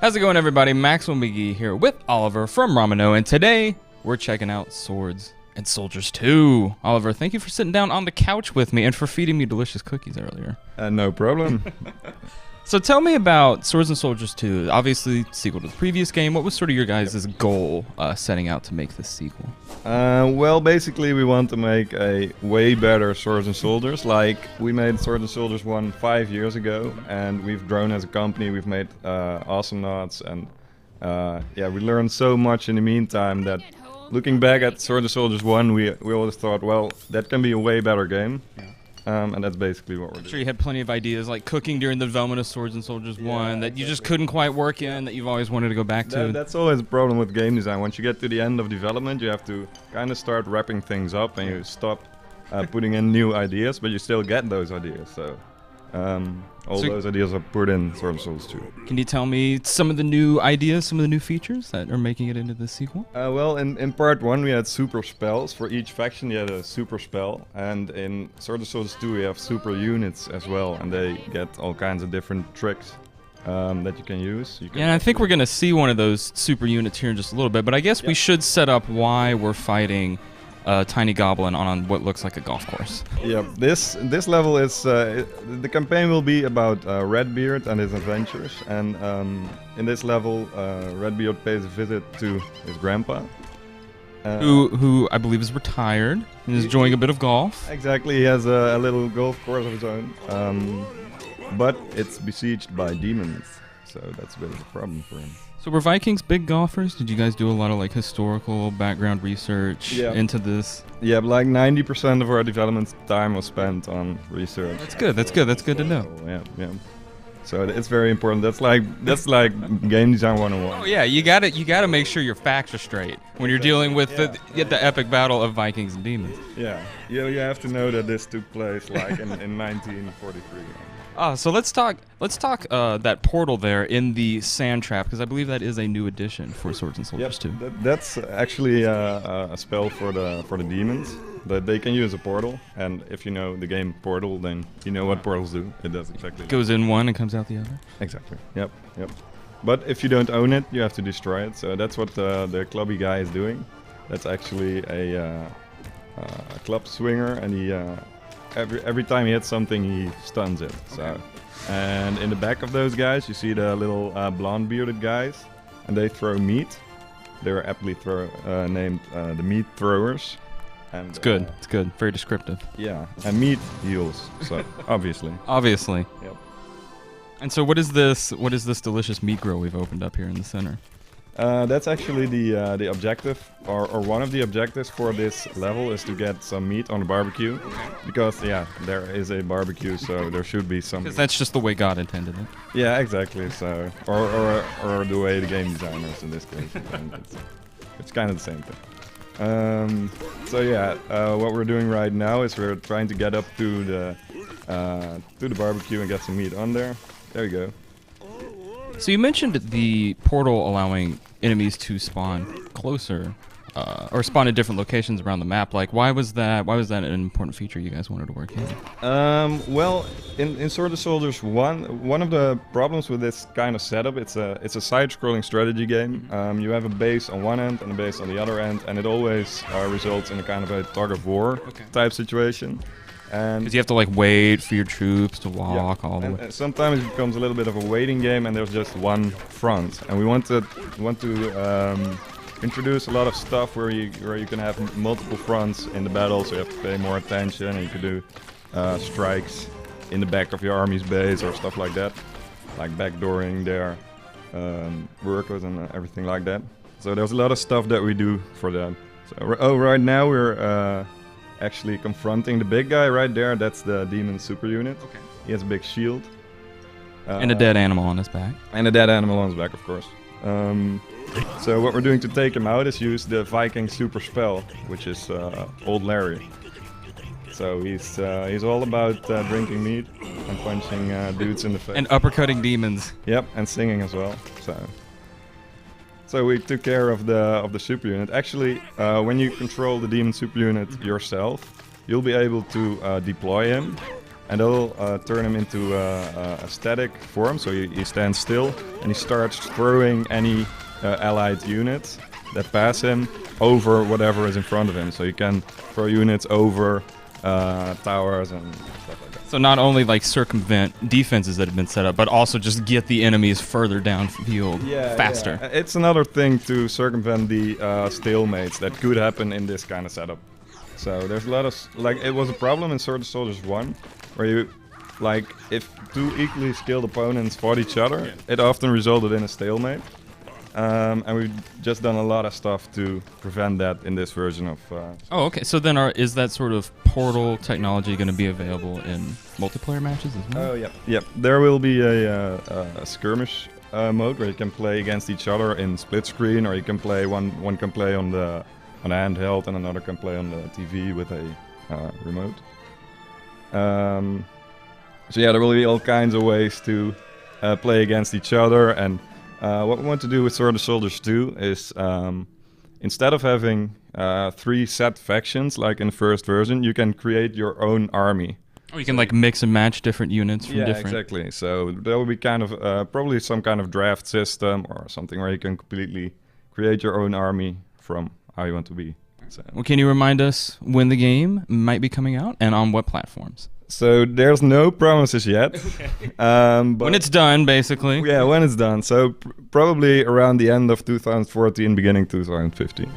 How's it going, everybody? Maxwell McGee here with Oliver from Ramino, and today we're checking out Swords and Soldiers 2. Oliver, thank you for sitting down on the couch with me and for feeding me delicious cookies earlier. No problem. So tell me about Swords and Soldiers 2. Obviously, sequel to the previous game. What was sort of your guys' goal setting out to make this sequel? Well, basically we want to make a way better Swords and Soldiers. Like, we made Swords and Soldiers 1 5 years ago, and we've grown as a company. We've made awesome knots, and yeah, we learned so much in the meantime that looking back at Swords and Soldiers 1, we always thought, well, that can be a way better game. Yeah. And that's basically what we're doing. I'm sure you had plenty of ideas, like cooking during the development of Swords and Soldiers 1, that you just couldn't quite work in, that you've always wanted to go back to. That's always a problem with game design. Once you get to the end of development, you have to kind of start wrapping things up, and you stop putting in new ideas, but you still get those ideas. So those ideas are put in Swords and Soldiers 2. Can you tell me some of the new ideas, some of the new features that are making it into the sequel? Well, in part 1 we had super spells. For each faction you had a super spell, and in Swords and Soldiers 2 we have super units as well, and they get all kinds of different tricks that you can use. Yeah, I think we're going to see one of those super units here in just a little bit, but I guess we should set up why we're fighting a tiny goblin on what looks like a golf course. Yeah, this level is the campaign will be about Redbeard and his adventures, and in this level Redbeard pays a visit to his grandpa, who I believe is retired and is enjoying a bit of golf. Exactly, he has a little golf course of his own, but it's besieged by demons, so that's a bit of a problem for him. So were Vikings big golfers? Did you guys do a lot of like historical background research into this? Yeah, like 90% of our development time was spent on research. That's good. That's good. That's good to know. So, yeah. So it's very important. That's like game design 101. Oh yeah, you gotta make sure your facts are straight when you're dealing with the epic battle of Vikings and demons. Yeah, you have to know that this took place like in 1943. So let's talk that portal there in the sand trap, because I believe that is a new addition for Swords and Soldiers 2. That's actually a spell for the demons that they can use a portal, and if you know the game Portal, then you know what portals do. It does exactly. Goes in one and comes out the other. Exactly. Yep. But if you don't own it, you have to destroy it. So that's what the clubby guy is doing. That's actually a club swinger, and he. Every time he hits something, he stuns it. So, and in the back of those guys, you see the little blonde-bearded guys, and they throw meat. They were aptly named the meat throwers. And it's good. It's good. Very descriptive. Yeah, and meat heals. So obviously. Obviously. Yep. And so, what is this? What is this delicious meat grill we've opened up here in the center? That's actually the objective, or one of the objectives for this level is to get some meat on the barbecue, because there is a barbecue, so there should be some. Because that's just the way God intended it. Yeah, exactly. So, or the way the game designers in this case. It's kind of the same thing. What we're doing right now is we're trying to get up to the barbecue and get some meat on there. There you go. So you mentioned the portal allowing enemies to spawn closer, or spawn in different locations around the map. Like, why was that an important feature you guys wanted to work in? Well, in Swords and Soldiers 1, one of the problems with this kind of setup, it's a side-scrolling strategy game. You have a base on one end and a base on the other end, and it always results in a kind of a tug-of-war type situation. Because you have to like wait for your troops to walk all the way. Sometimes it becomes a little bit of a waiting game, and there's just one front. And we want to introduce a lot of stuff where you can have multiple fronts in the battle, so you have to pay more attention, and you can do strikes in the back of your army's base or stuff like that, like backdooring their workers and everything like that. So there's a lot of stuff that we do for that. So right now we're actually confronting the big guy right there. That's the demon super unit. Okay. He has a big shield. And a dead animal on his back. And a dead animal on his back, of course. So what we're doing to take him out is use the Viking super spell, which is Old Larry. So he's all about drinking meat and punching dudes in the face. And uppercutting demons. Yep, and singing as well. So we took care of the super unit. Actually, when you control the demon super unit yourself, you'll be able to deploy him and they'll turn him into a static form. So he stands still, and he starts throwing any allied units that pass him over whatever is in front of him. So you can throw units over towers and stuff like that. So not only like circumvent defenses that have been set up, but also just get the enemies further downfield faster. Yeah. It's another thing to circumvent the stalemates that could happen in this kind of setup. So there's a lot of it was a problem in Sword of Soldiers 1, where you if two equally skilled opponents fought each other, it often resulted in a stalemate. And we've just done a lot of stuff to prevent that in this version of... Oh, okay. So then is that sort of portal technology going to be available in multiplayer matches as well? Oh, yeah. Yep. There will be a skirmish mode where you can play against each other in split screen, or you can play one can play on a handheld and another can play on the TV with a remote. So yeah, there will be all kinds of ways to play against each other. And what we want to do with Sword of Soldiers 2 is instead of having 3 set factions like in the first version, you can create your own army. Oh, you can like mix and match different units from different... Yeah, exactly. So there will be kind of probably some kind of draft system or something where you can completely create your own army from how you want to be. So. Well, can you remind us when the game might be coming out and on what platforms? So there's no promises yet. Okay. But when it's done, basically. Yeah, when it's done. So probably around the end of 2014, beginning 2015.